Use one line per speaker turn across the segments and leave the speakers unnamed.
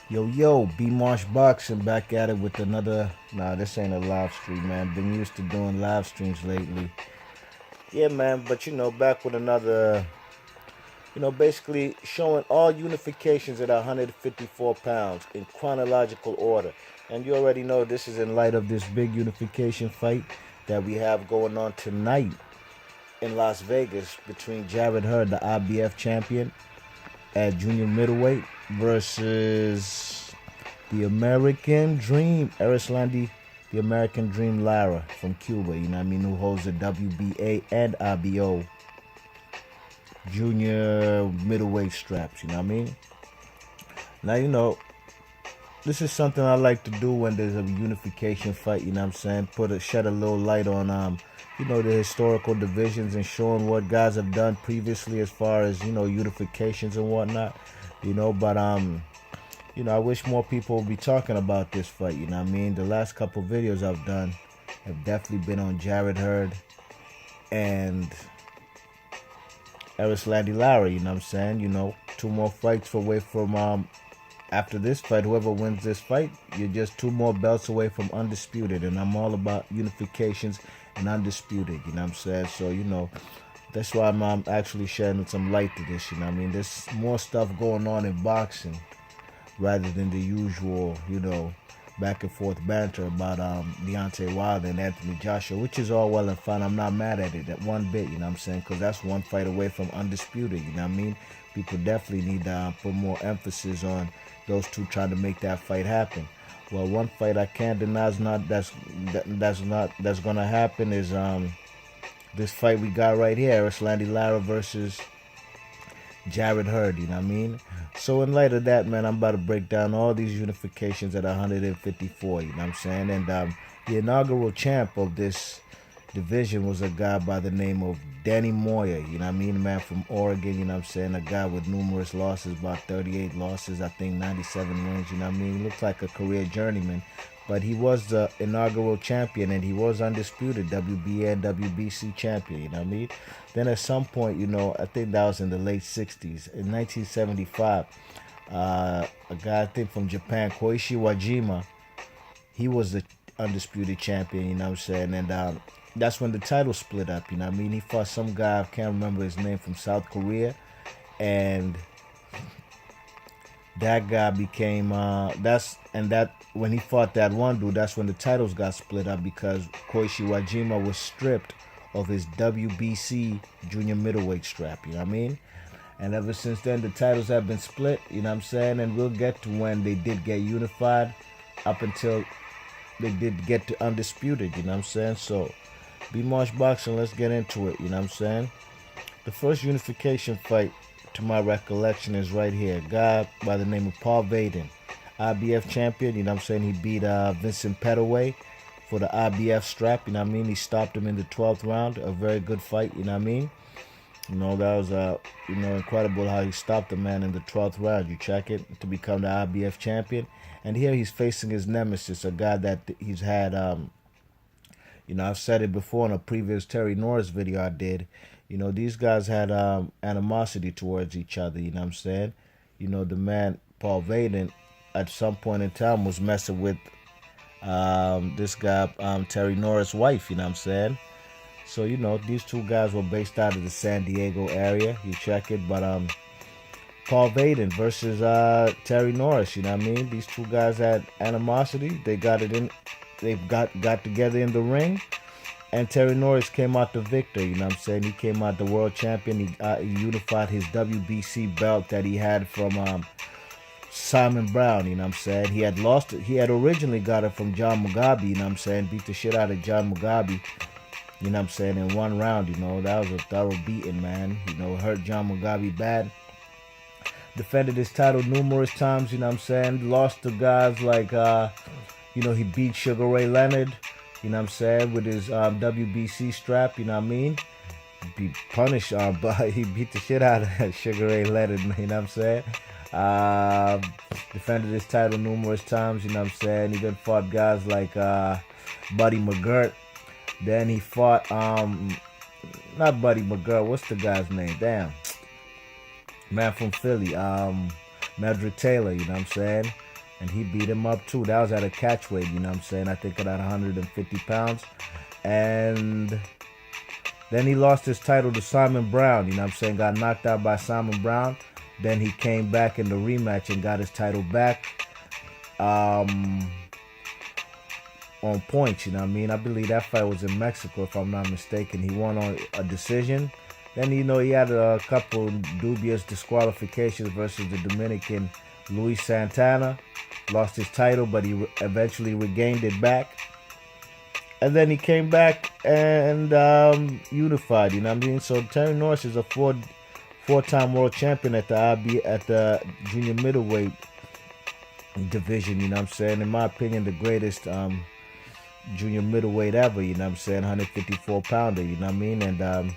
Yo, B Marsh Boxing back at it with another. Nah, this ain't a live stream, man. Been used to doing live streams lately. Yeah, man, but back with another, basically showing all unifications at 154 pounds in chronological order. And you already know this is in light of this big unification fight that we have going on tonight in Las Vegas between Jared Hurd, the IBF champion, at junior middleweight versus the American Dream, Arislandi, the American Dream Lara from Cuba, who holds the WBA and IBO junior middleweight straps, Now, this is something I like to do when there's a unification fight, shed a little light on, the historical divisions and showing what guys have done previously as far as, unifications and whatnot, but, I wish more people would be talking about this fight, The last couple videos I've done have definitely been on Jared Hurd and Arislandi Lara, two more fights away from, after this fight, whoever wins this fight, you're just two more belts away from undisputed, and I'm all about unifications and undisputed, So, that's why I'm actually shedding some light to this, There's more stuff going on in boxing rather than the usual, back and forth banter about Deontay Wilder and Anthony Joshua, which is all well and fine. I'm not mad at it that one bit, because that's one fight away from undisputed, People definitely need to put more emphasis on those two trying to make that fight happen. Well, one fight I can't deny that's gonna happen is this fight we got right here, Arislandi Lara versus Jared Hurd, So in light of that, man, I'm about to break down all these unifications at 154, And the inaugural champ of this division was a guy by the name of Danny Moyer, A man from Oregon, A guy with numerous losses, about 38 losses, I think 97 wins, He looks like a career journeyman. But he was the inaugural champion, and he was undisputed WBA and WBC champion, Then at some point, I think that was in the late 60s. In 1975, a guy, I think from Japan, Koichi Wajima, he was the undisputed champion, And that's when the title split up, He fought some guy, I can't remember his name, from South Korea. And that guy became when he fought that one dude, that's when the titles got split up because Koichi Wajima was stripped of his WBC junior middleweight strap, And ever since then the titles have been split, And we'll get to when they did get unified up until they did get to undisputed, So B Marsh Boxing, let's get into it, The first unification fight, to my recollection, is right here. A guy by the name of Paul Vaden, IBF champion, He beat Vincent Pettaway for the IBF strap, He stopped him in the 12th round. A very good fight, That was incredible how he stopped the man in the 12th round. You check it, to become the IBF champion. And here he's facing his nemesis, a guy that he's had, I've said it before in a previous Terry Norris video I did. These guys had animosity towards each other, The man, Paul Vaden, at some point in time was messing with this guy, Terry Norris' wife, So, these two guys were based out of the San Diego area. You check it, but Paul Vaden versus Terry Norris, These two guys had animosity. They got together in the ring. And Terry Norris came out the victor, He came out the world champion. He unified his WBC belt that he had from Simon Brown, He had lost it. He had originally got it from John Mugabe, Beat the shit out of John Mugabe, in one round, That was a thorough beating, man. Hurt John Mugabe bad. Defended his title numerous times, Lost to guys like, he beat Sugar Ray Leonard, with his WBC strap, Be punished, but he beat the shit out of Sugar Ray Leonard, Defended his title numerous times, Even fought guys like Buddy McGirt. Then he fought, not Buddy McGirt, what's the guy's name? Man from Philly, Medrick Taylor, and he beat him up too. That was at a catch weight, you know what I'm saying? I think at 150 pounds. And then he lost his title to Simon Brown, you know what I'm saying? Got knocked out by Simon Brown. Then he came back in the rematch and got his title back on points, you know what I mean? I believe that fight was in Mexico, if I'm not mistaken. He won on a decision. Then, you know, he had a couple dubious disqualifications versus the Dominican Luis Santana. Lost his title, but he eventually regained it back. And then he came back and unified, you know what I mean? So Terry Norris is a four-time world champion at the junior middleweight division, you know what I'm saying? In my opinion, the greatest junior middleweight ever, you know what I'm saying? 154 pounder, you know what I mean? And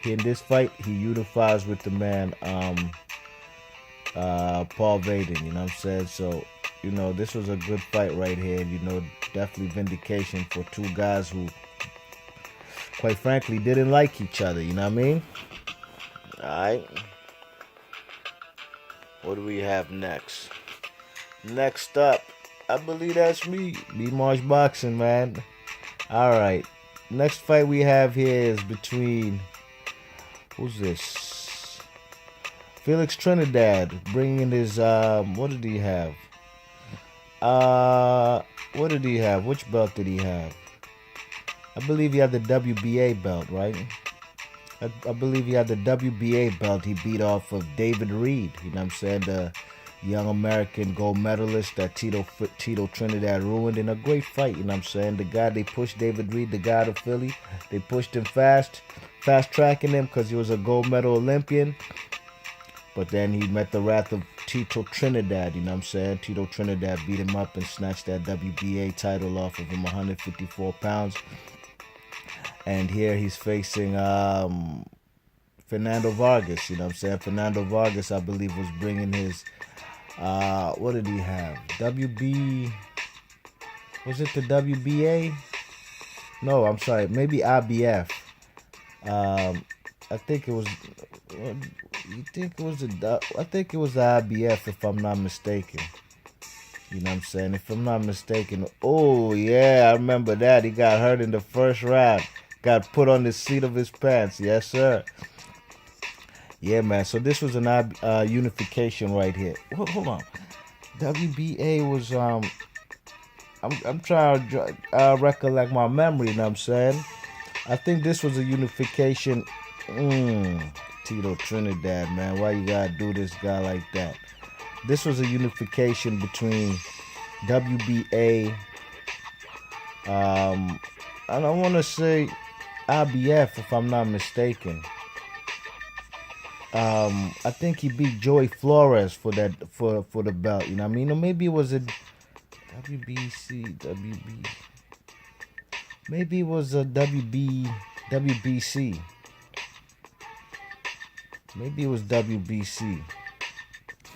in this fight, he unifies with the man Paul Vaden, you know what I'm saying? So, you know, this was a good fight right here. You know, definitely vindication for two guys who, quite frankly, didn't like each other, you know what I mean? Alright. What do we have next? Next up, I believe that's me. B-Marsh Boxing, man. Alright. Next fight we have here is between... Who's this? Felix Trinidad bringing his what did he have? What did he have? Which belt did he have? I believe he had the WBA belt, right? I believe he had the WBA belt. He beat off of David Reed, you know what I'm saying? The young American gold medalist that Tito Trinidad ruined in a great fight, you know what I'm saying? The guy, they pushed David Reed, the guy out of Philly. They pushed him fast tracking him because he was a gold medal Olympian. But then he met the wrath of Tito Trinidad, you know what I'm saying? Tito Trinidad beat him up and snatched that WBA title off of him, 154 pounds. And here he's facing Fernando Vargas, you know what I'm saying? Fernando Vargas, I believe, was bringing his, what did he have? Was it the WBA? No, I'm sorry, maybe IBF. I think it was. I think it was the IBF, if I'm not mistaken. You know what I'm saying? If I'm not mistaken. Oh yeah, I remember that. He got hurt in the first round. Got put on the seat of his pants. Yes, sir. Yeah, man. So this was an unification right here. Hold on. WBA was I'm trying to recollect my memory. You know what I'm saying? I think this was a unification. Tito Trinidad, man. Why you gotta do this guy like that? This was a unification between WBA, and I want to say IBF, if I'm not mistaken. I think he beat Joey Flores for the belt. You know what I mean? Or maybe it was a WBC. Maybe it was a WBC. Maybe it was WBC.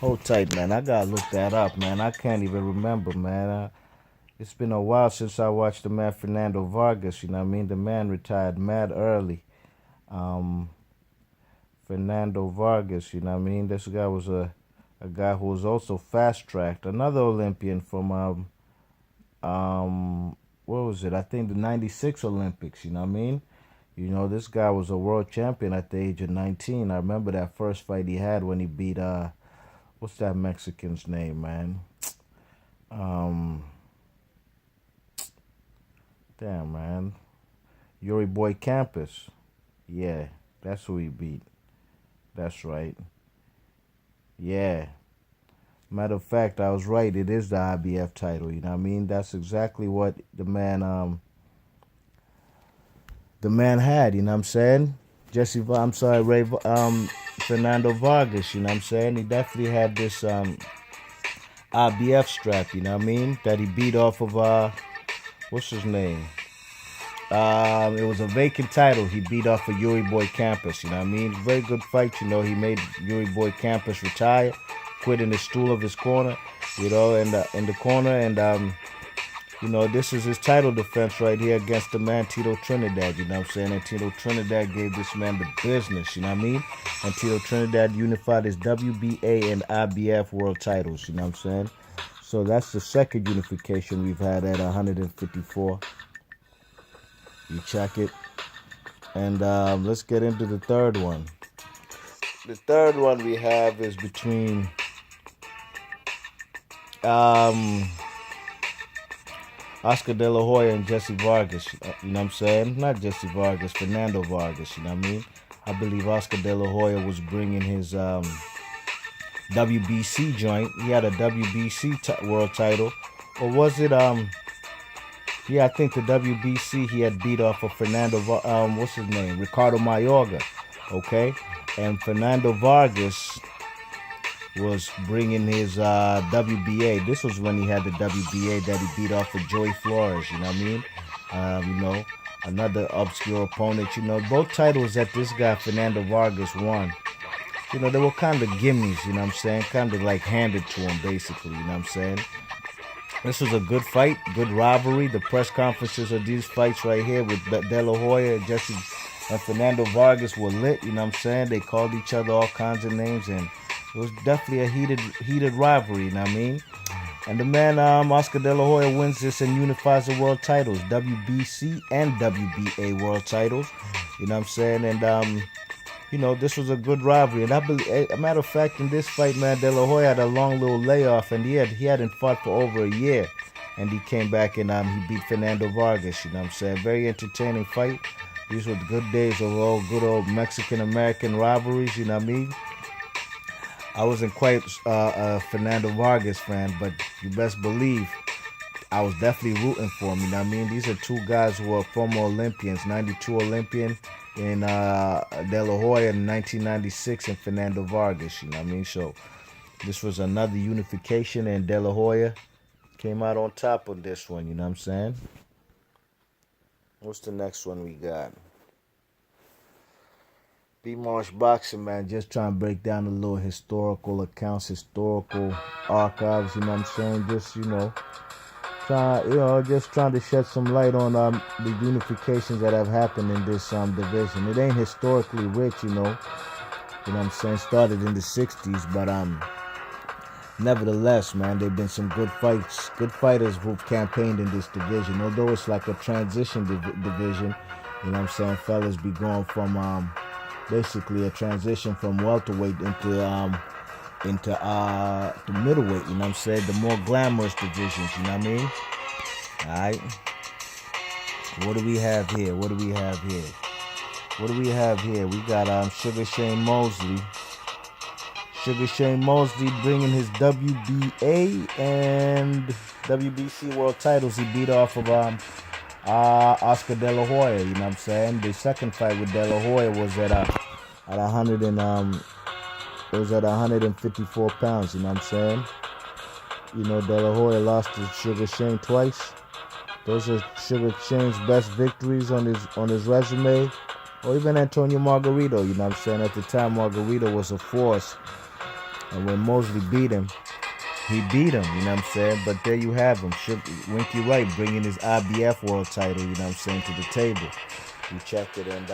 Hold tight, man. I gotta look that up, man. I can't even remember, man. It's been a while since I watched the man Fernando Vargas. You know what I mean? The man retired mad early. Fernando Vargas, you know what I mean? This guy was a guy who was also fast-tracked. Another Olympian from, what was it? I think the 96 Olympics, you know what I mean? You know, this guy was a world champion at the age of 19. I remember that first fight he had when he beat, what's that Mexican's name, man? Damn, man. Yuri Boy Campus. Yeah, that's who he beat. That's right. Yeah. Matter of fact, I was right. It is the IBF title, you know what I mean? That's exactly what the man had, you know what I'm saying? Fernando Vargas, you know what I'm saying? He definitely had this IBF strap, you know what I mean? That he beat off of, what's his name? It was a vacant title. He beat off of Yuri Boy Campus, you know what I mean? Very good fight, you know. He made Yuri Boy Campus retire, quit in the stool of his corner, you know, in the corner, and you know, this is his title defense right here against the man Tito Trinidad, you know what I'm saying? And Tito Trinidad gave this man the business, you know what I mean? And Tito Trinidad unified his WBA and IBF world titles, you know what I'm saying? So that's the second unification we've had at 154. You check it. And let's get into the third one. The third one we have is between Oscar De La Hoya and Jesse Vargas. You know what I'm saying? Not Jesse Vargas, Fernando Vargas. You know what I mean? I believe Oscar De La Hoya was bringing his WBC joint. He had a WBC world title. Or was it, yeah, I think the WBC he had beat off of Fernando, what's his name? Ricardo Mayorga. Okay? And Fernando Vargas was bringing his WBA. This was when he had the WBA that he beat off of Joey Flores, you know what I mean? You know, another obscure opponent. You know, both titles that this guy, Fernando Vargas, won, you know, they were kind of gimmies, you know what I'm saying? Kind of like handed to him, basically, you know what I'm saying? This was a good fight, good rivalry. The press conferences of these fights right here with De La Hoya, Jesse, and Fernando Vargas were lit, you know what I'm saying? They called each other all kinds of names, and it was definitely a heated rivalry, you know what I mean? And the man, Oscar De La Hoya, wins this and unifies the world titles, WBC and WBA world titles, you know what I'm saying? And, you know, this was a good rivalry. And I believe, a matter of fact, in this fight, man, De La Hoya had a long little layoff, and he hadn't fought for over a year. And he came back and he beat Fernando Vargas, you know what I'm saying? Very entertaining fight. These were good days of all good old Mexican-American rivalries, you know what I mean? I wasn't quite a Fernando Vargas fan, but you best believe I was definitely rooting for him, you know what I mean? These are two guys who are former Olympians, 92 Olympian in De La Hoya in 1996 and Fernando Vargas, you know what I mean? So this was another unification, and De La Hoya came out on top of this one, you know what I'm saying? What's the next one we got? B-Marsh Boxing, man, just trying to break down a little historical accounts, historical archives, you know what I'm saying? Just, you know, just trying to shed some light on the unifications that have happened in this division. It ain't historically rich, you know what I'm saying? Started in the 60s, but nevertheless, man, there've been some good fights, good fighters who've campaigned in this division. Although it's like a transition division, you know what I'm saying? Fellas be going from basically a transition from welterweight into the middleweight, you know what I'm saying? The more glamorous divisions, you know what I mean? Alright. What do we have here? What do we have here? What do we have here? We got Sugar Shane Mosley. Sugar Shane Mosley bringing his WBA and WBC world titles. He beat off of Oscar De La Hoya, you know what I'm saying? The second fight with De La Hoya was at 154 pounds, you know what I'm saying? You know, De La Hoya lost to Sugar Shane twice. Those are Sugar Shane's best victories on his resume. Or even Antonio Margarito, you know what I'm saying? At the time, Margarito was a force. And when Mosley beat him, he beat him, you know what I'm saying? But there you have him, Winky Wright bringing his IBF world title, you know what I'm saying, to the table. You check it, and,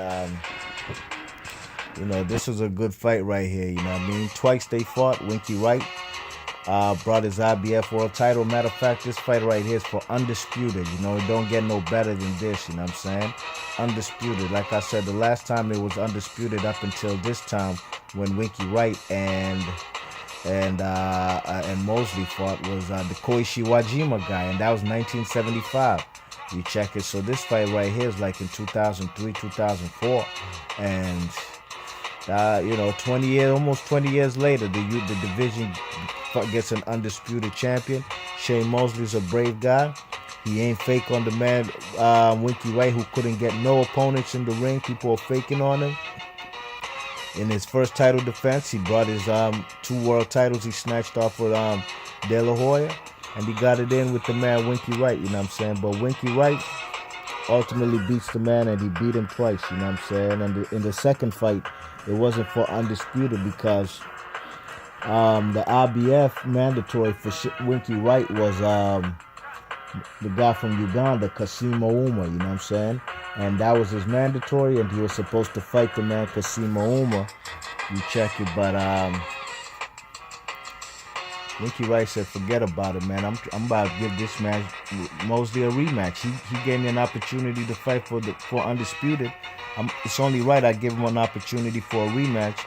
you know, this was a good fight right here, you know what I mean? Twice they fought. Winky Wright brought his IBF world title. Matter of fact, this fight right here is for undisputed, you know? It don't get no better than this, you know what I'm saying? Undisputed. Like I said, the last time it was undisputed up until this time when Winky Wright and Mosley fought was the Koichi Wajima guy, and that was 1975. You check it. So this fight right here is like in 2003, 2004, and you know, 20 years, almost 20 years later, the division gets an undisputed champion. Shane Mosley's a brave guy. He ain't fake on the man, Winky Wright, who couldn't get no opponents in the ring. People are faking on him. In his first title defense, he brought his 2 world titles he snatched off with De La Hoya, and he got it in with the man Winky Wright, you know what I'm saying? But Winky Wright ultimately beats the man, and he beat him twice, you know what I'm saying? And in the second fight, it wasn't for undisputed because the IBF mandatory for Winky Wright was the guy from Uganda, Kassim Ouma, you know what I'm saying? And that was his mandatory, and he was supposed to fight the man Kassim Ouma. You check it, but Winky Wright said, "Forget about it, man. I'm about to give this man Mosley a rematch. He gave me an opportunity to fight for undisputed. It's only right I give him an opportunity for a rematch.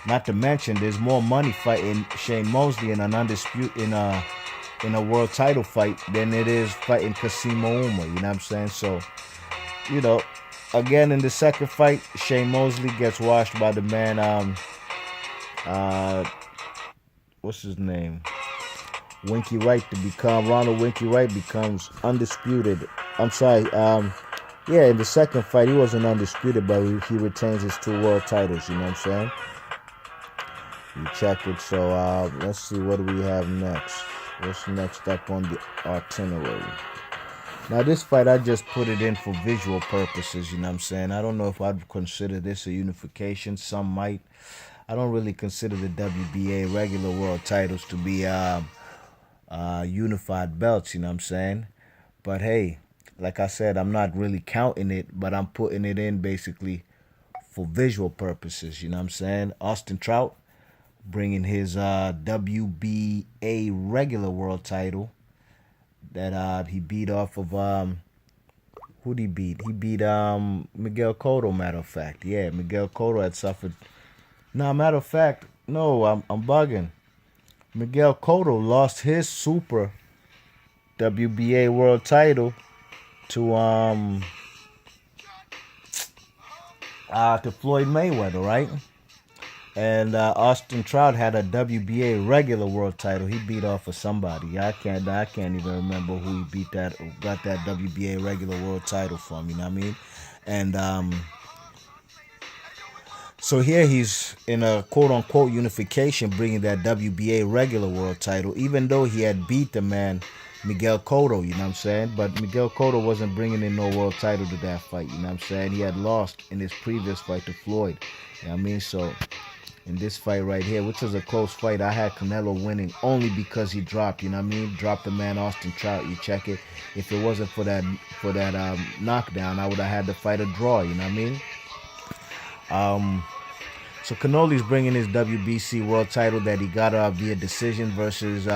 Not to mention, there's more money fighting Shane Mosley in an undisputed in a world title fight than it is fighting Kasimo Uma. You know what I'm saying? So, you know, again in the second fight, Shane Mosley gets washed by the man. Uh, what's his name? Winky Wright to become Ronald Winky Wright becomes undisputed. I'm sorry. Yeah, in the second fight he wasn't undisputed, but he retains his 2 world titles. You know what I'm saying? You check it. So let's see, what do we have next? What's next up on the itinerary? Now this fight, I just put it in for visual purposes. You know what I'm saying? I don't know if I'd consider this a unification. Some might. I don't really consider the WBA regular world titles to be unified belts, you know what I'm saying? But hey, like I said, I'm not really counting it, but I'm putting it in basically for visual purposes, you know what I'm saying? Austin Trout bringing his WBA regular world title that he beat off of who'd he beat? He beat Miguel Cotto, matter of fact. Yeah, Miguel Cotto had suffered. No, matter of fact, no, I'm bugging. Miguel Cotto lost his super WBA world title to Floyd Mayweather, right? And Austin Trout had a WBA regular world title. He beat off of somebody. I can't even remember who he beat got that WBA regular world title from. You know what I mean? And so here he's in a quote-unquote unification, bringing that WBA regular world title, even though he had beat the man Miguel Cotto, you know what I'm saying? But Miguel Cotto wasn't bringing in no world title to that fight, you know what I'm saying? He had lost in his previous fight to Floyd, you know what I mean? So in this fight right here, which was a close fight, I had Canelo winning only because he dropped, you know what I mean? Dropped the man Austin Trout, you check it. If it wasn't for that knockdown, I would have had to fight a draw, you know what I mean? So Canoli's bringing his WBC world title that he got via decision versus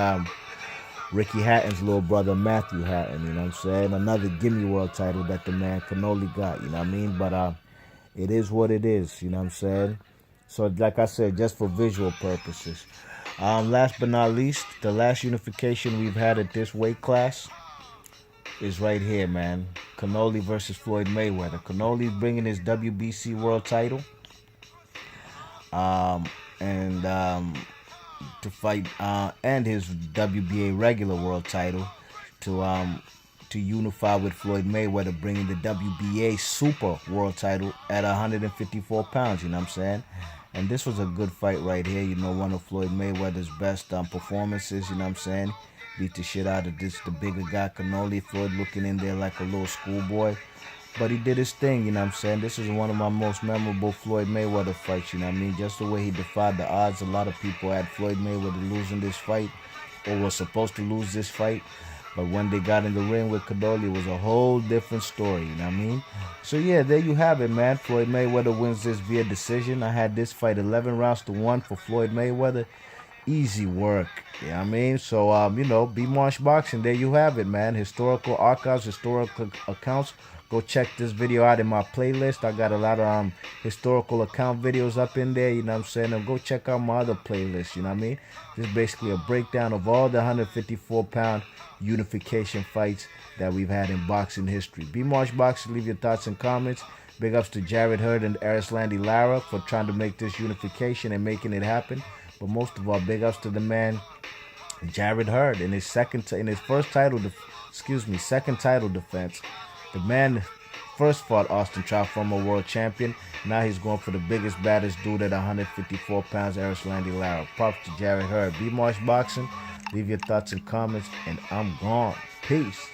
Ricky Hatton's little brother Matthew Hatton. You know what I'm saying? Another gimme world title that the man Canoli got. You know what I mean? But it is what it is. You know what I'm saying? So like I said, just for visual purposes. Last but not least, the last unification we've had at this weight class is right here, man. Canoli versus Floyd Mayweather. Canoli's bringing his WBC world title. And to fight and his WBA regular world title to unify with Floyd Mayweather, bringing the WBA super world title at 154 pounds. You know what I'm saying? And this was a good fight right here. You know, one of Floyd Mayweather's best performances. You know what I'm saying? Beat the shit out of the bigger guy Canoli. Floyd looking in there like a little schoolboy. But he did his thing, you know what I'm saying? This is one of my most memorable Floyd Mayweather fights, you know what I mean? Just the way he defied the odds. A lot of people had Floyd Mayweather losing this fight or was supposed to lose this fight. But when they got in the ring with Canoli, it was a whole different story, you know what I mean? So yeah, there you have it, man. Floyd Mayweather wins this via decision. I had this fight 11 rounds to 1 for Floyd Mayweather. Easy work, you know what I mean? So, you know, B-Marsh Boxing, there you have it, man. Historical archives, historical accounts. Go check this video out in my playlist. I got a lot of historical account videos up in there, you know what I'm saying? And go check out my other playlist, you know what I mean? This is basically a breakdown of all the 154-pound unification fights that we've had in boxing history. B-Marsh Boxing, leave your thoughts and comments. Big ups to Jared Hurd and Arislandi Lara for trying to make this unification and making it happen. But most of all, big ups to the man Jared Hurd in his second title defense. The man first fought Austin Trout, former world champion. Now he's going for the biggest, baddest dude at 154 pounds, Arislandi Lara. Props to Jared Hurd. B-Marsh Boxing. Leave your thoughts and comments, and I'm gone. Peace.